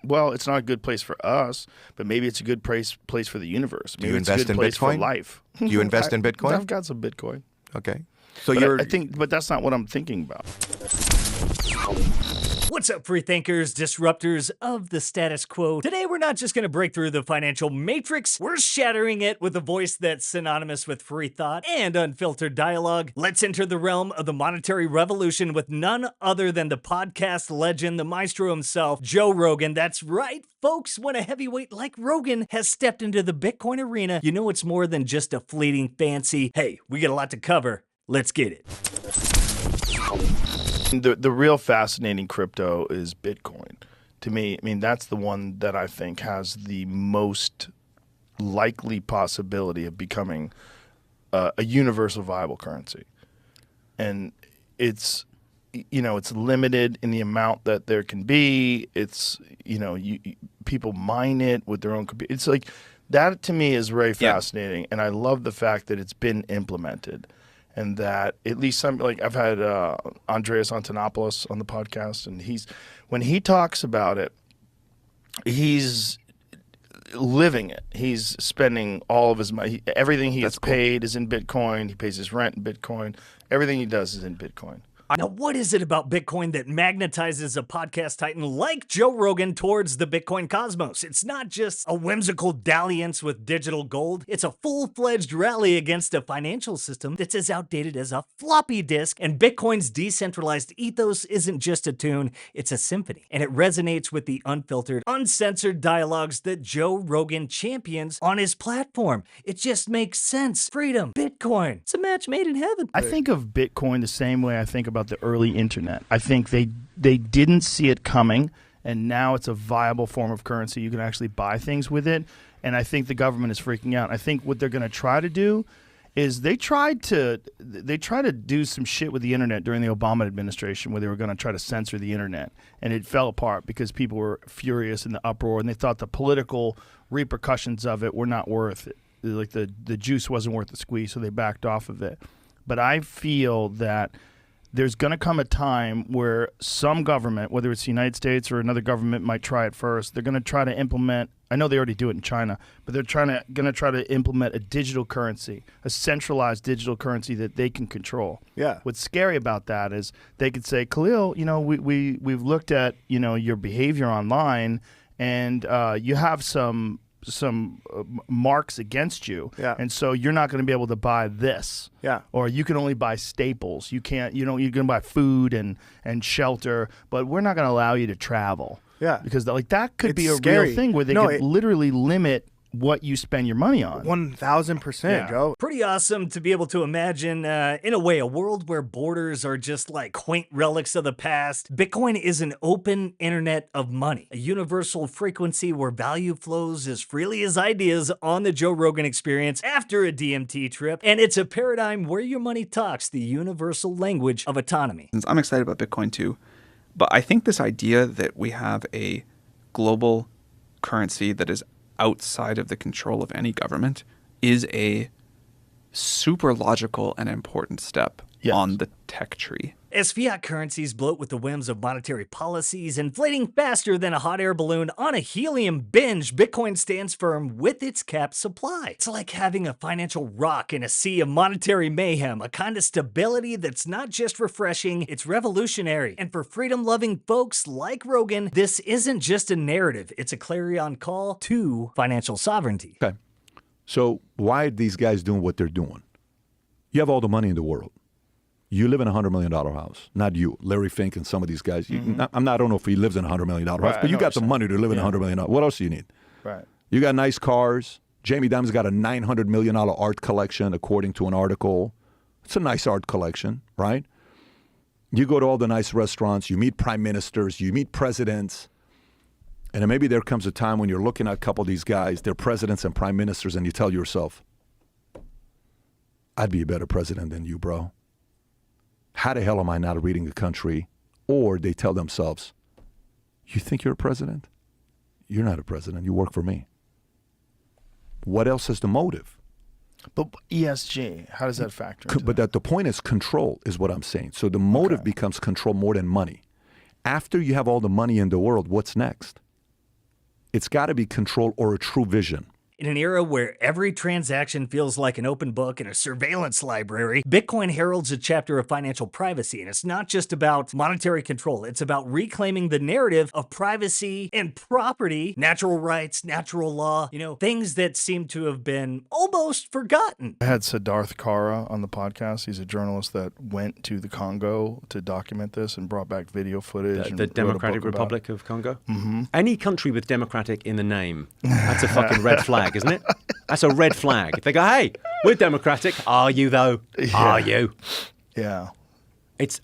Well, it's not a good place for us, but maybe it's a good place for the universe. Maybe Do you it's invest a good in place Bitcoin? For life. Do you invest in Bitcoin? I've got some Bitcoin. Okay. So but that's not what I'm thinking about. What's up, free thinkers, disruptors of the status quo? Today, we're not just going to break through the financial matrix, we're shattering it with a voice that's synonymous with free thought and unfiltered dialogue. Let's enter the realm of the monetary revolution with none other than the podcast legend, the maestro himself, Joe Rogan. That's right, folks. When a heavyweight like Rogan has stepped into the Bitcoin arena, you know it's more than just a fleeting fancy. Hey, we got a lot to cover. Let's get it. The real fascinating crypto is Bitcoin. To me, I mean, that's the one that I think has the most likely possibility of becoming a universal viable currency. And it's, it's limited in the amount that there can be. It's, people mine it with their own computer. It's like, that to me is very fascinating. And I love the fact that it's been implemented. And that at least I've had Andreas Antonopoulos on the podcast, and when he talks about it, he's living it. He's spending all of his money. Everything he gets paid is in Bitcoin. He pays his rent in Bitcoin. Everything he does is in Bitcoin. Now, what is it about Bitcoin that magnetizes a podcast titan like Joe Rogan towards the Bitcoin cosmos? It's not just a whimsical dalliance with digital gold. It's a full-fledged rally against a financial system that's as outdated as a floppy disk. And Bitcoin's decentralized ethos isn't just a tune, it's a symphony. And it resonates with the unfiltered, uncensored dialogues that Joe Rogan champions on his platform. It just makes sense. Freedom, Bitcoin. It's a match made in heaven. I think of Bitcoin the same way I think about the early internet. I think they didn't see it coming, and now it's a viable form of currency. You can actually buy things with it, and I think the government is freaking out. I think what they're going to try to do is they tried to do some shit with the internet during the Obama administration, where they were going to try to censor the internet, and it fell apart because people were furious in the uproar, and they thought the political repercussions of it were not worth it. Like the juice wasn't worth the squeeze, so they backed off of it. But I feel that there's going to come a time where some government, whether it's the United States or another government, might try it first. They're going to try to implement, I know they already do it in China, but they're going to try to implement a digital currency, a centralized digital currency that they can control. Yeah. What's scary about that is they could say, Khalil, we've looked at, your behavior online, and you have some marks against you, and so you're not going to be able to buy this, or you can only buy staples. You can't, you can buy food and shelter, but we're not going to allow you to travel, because that could be a real thing where they could literally limit what you spend your money on. 1,000%, Joe. Pretty awesome to be able to imagine, in a way, a world where borders are just like quaint relics of the past. Bitcoin is an open internet of money, a universal frequency where value flows as freely as ideas on the Joe Rogan Experience after a DMT trip. And it's a paradigm where your money talks the universal language of autonomy. I'm excited about Bitcoin too, but I think this idea that we have a global currency that is outside of the control of any government is a super logical and important step on the tech tree. As fiat currencies bloat with the whims of monetary policies, inflating faster than a hot air balloon on a helium binge, Bitcoin stands firm with its capped supply. It's like having a financial rock in a sea of monetary mayhem, a kind of stability that's not just refreshing, it's revolutionary. And for freedom-loving folks like Rogan, this isn't just a narrative, it's a clarion call to financial sovereignty. Okay. So why are these guys doing what they're doing? You have all the money in the world. You live in a $100 million house. Not you, Larry Fink and some of these guys. I don't know if he lives in a $100 million house, but you got the money to live in a $100 million house. What else do you need? Right. You got nice cars. Jamie Dimon's got a $900 million art collection, according to an article. It's a nice art collection, right? You go to all the nice restaurants. You meet prime ministers. You meet presidents. And then maybe there comes a time when you're looking at a couple of these guys, they're presidents and prime ministers, and you tell yourself, I'd be a better president than you, bro. How the hell am I not reading the country? Or they tell themselves, you think you're a president? You're not a president. You work for me. What else is the motive? But ESG, how does that factor into But the point is control is what I'm saying. So the motive becomes control more than money. After you have all the money in the world, what's next? It's got to be control or a true vision. In an era where every transaction feels like an open book and a surveillance library, Bitcoin heralds a chapter of financial privacy. And it's not just about monetary control. It's about reclaiming the narrative of privacy and property, natural rights, natural law, things that seem to have been almost forgotten. I had Siddharth Kara on the podcast. He's a journalist that went to the Congo to document this and brought back video footage. The Democratic Republic of Congo? Mm-hmm. Any country with democratic in the name, that's a fucking red flag, isn't it? That's a red flag. If they go, hey, we're democratic. Are you, though? Yeah. Are you? Yeah. It's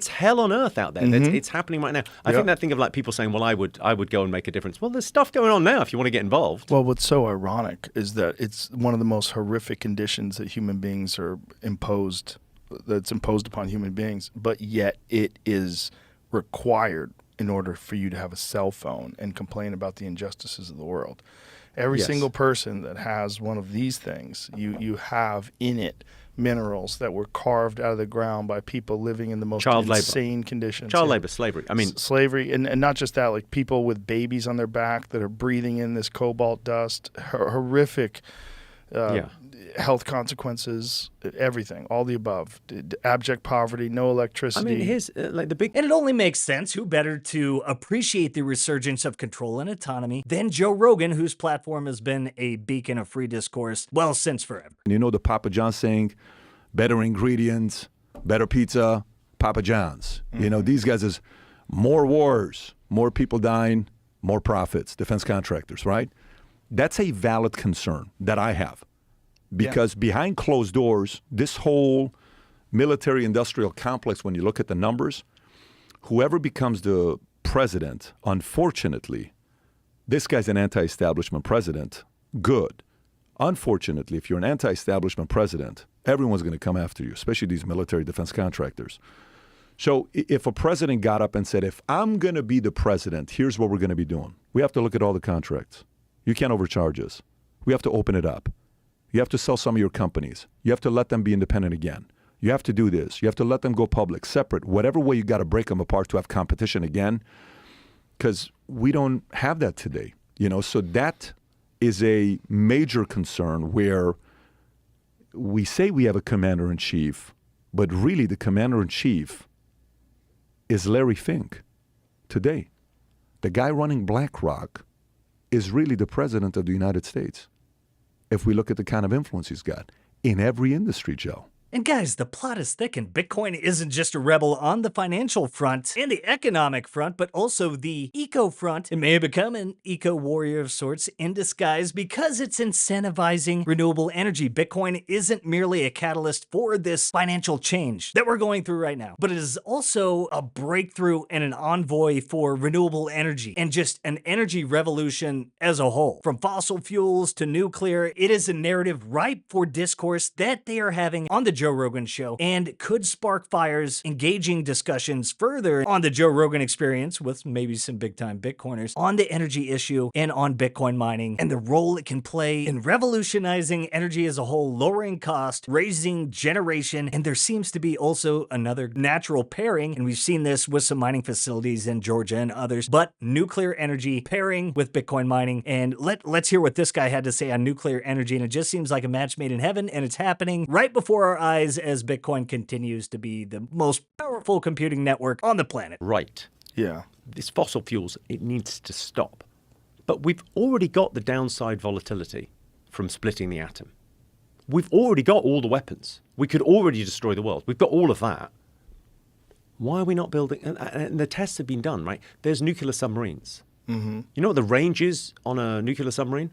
hell on earth out there. Mm-hmm. It's happening right now. I think that thing of like people saying, well, I would go and make a difference. Well, there's stuff going on now if you want to get involved. Well, what's so ironic is that it's one of the most horrific conditions that human beings are imposed, that's imposed upon human beings, but yet it is required in order for you to have a cell phone and complain about the injustices of the world. Every single person that has one of these things, you have in it minerals that were carved out of the ground by people living in the most insane conditions. Child labor, slavery. I mean, slavery, and not just that, like people with babies on their back that are breathing in this cobalt dust, horrific health consequences, everything, all the above. Abject poverty, no electricity. I mean, here's like the big... And it only makes sense. Who better to appreciate the resurgence of control and autonomy than Joe Rogan, whose platform has been a beacon of free discourse, well, since forever. You know the Papa John's saying, better ingredients, better pizza, Papa John's. Mm-hmm. These guys is more wars, more people dying, more profits, defense contractors, right? That's a valid concern that I have. Because behind closed doors, this whole military-industrial complex, when you look at the numbers, whoever becomes the president, unfortunately, this guy's an anti-establishment president. Good. Unfortunately, if you're an anti-establishment president, everyone's going to come after you, especially these military defense contractors. So if a president got up and said, if I'm going to be the president, here's what we're going to be doing. We have to look at all the contracts. You can't overcharge us. We have to open it up. You have to sell some of your companies. You have to let them be independent again. You have to do this. You have to let them go public, separate, whatever way you got to break them apart to have competition again, because we don't have that today. So that is a major concern where we say we have a commander-in-chief, but really the commander-in-chief is Larry Fink today. The guy running BlackRock is really the president of the United States. If we look at the kind of influence he's got in every industry, Joe. And guys, the plot is thick, and Bitcoin isn't just a rebel on the financial front and the economic front, but also the eco front. It may have become an eco warrior of sorts in disguise because it's incentivizing renewable energy. Bitcoin isn't merely a catalyst for this financial change that we're going through right now, but it is also a breakthrough and an envoy for renewable energy and just an energy revolution as a whole. From fossil fuels to nuclear, it is a narrative ripe for discourse that they are having on the Joe Rogan Show and could spark fires, engaging discussions further on the Joe Rogan Experience with maybe some big-time Bitcoiners on the energy issue and on Bitcoin mining and the role it can play in revolutionizing energy as a whole, lowering cost, raising generation, and there seems to be also another natural pairing, and we've seen this with some mining facilities in Georgia and others, but nuclear energy pairing with Bitcoin mining. And let's hear what this guy had to say on nuclear energy, and it just seems like a match made in heaven, and it's happening right before our eyes as Bitcoin continues to be the most powerful computing network on the planet. Right. Yeah. This fossil fuels, it needs to stop. But we've already got the downside volatility from splitting the atom. We've already got all the weapons. We could already destroy the world. We've got all of that. Why are we not building? And the tests have been done, right? There's nuclear submarines. Mm-hmm. You know what the range is on a nuclear submarine?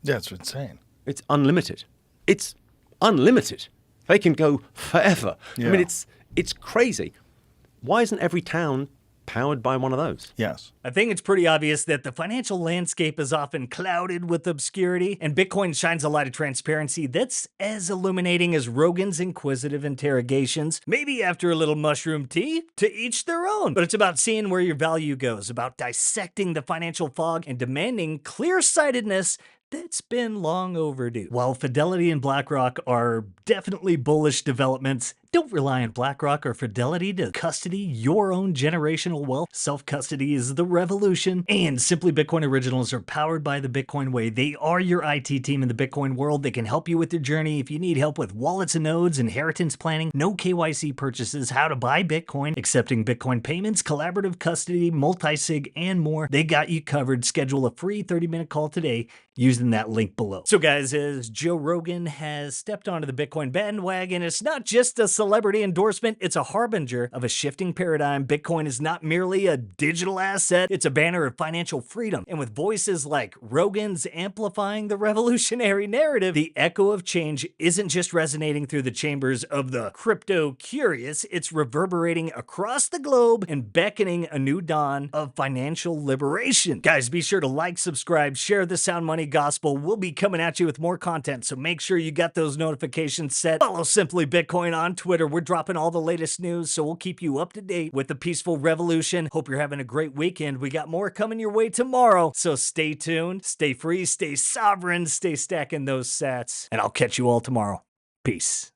Yeah, it's insane. It's unlimited. It's unlimited. They can go forever. Yeah. I mean, it's crazy. Why isn't every town powered by one of those? Yes. I think it's pretty obvious that the financial landscape is often clouded with obscurity, and Bitcoin shines a light of transparency that's as illuminating as Rogan's inquisitive interrogations. Maybe after a little mushroom tea, to each their own. But it's about seeing where your value goes, about dissecting the financial fog and demanding clear-sightedness that's been long overdue. While Fidelity and BlackRock are definitely bullish developments, Don't rely on BlackRock or Fidelity to custody your own generational wealth. Self-custody is the revolution. And Simply Bitcoin Originals are powered by the Bitcoin Way. They are your IT team in the Bitcoin world. They can help you with your journey. If you need help with wallets and nodes, inheritance planning, no KYC purchases, how to buy Bitcoin, accepting Bitcoin payments, collaborative custody, multi-sig, and more, they got you covered. Schedule a free 30-minute call today using that link below. So guys, as Joe Rogan has stepped onto the Bitcoin bandwagon, it's not just a celebrity endorsement, it's a harbinger of a shifting paradigm. Bitcoin is not merely a digital asset, it's a banner of financial freedom. And with voices like Rogan's amplifying the revolutionary narrative, the echo of change isn't just resonating through the chambers of the crypto curious, it's reverberating across the globe and beckoning a new dawn of financial liberation. Guys, be sure to like, subscribe, share the Sound Money Gospel. We'll be coming at you with more content, so make sure you got those notifications set. Follow Simply Bitcoin on Twitter. We're dropping all the latest news, so we'll keep you up to date with the peaceful revolution. Hope you're having a great weekend. We got more coming your way tomorrow, so stay tuned, stay free, stay sovereign, stay stacking those sats, and I'll catch you all tomorrow. Peace.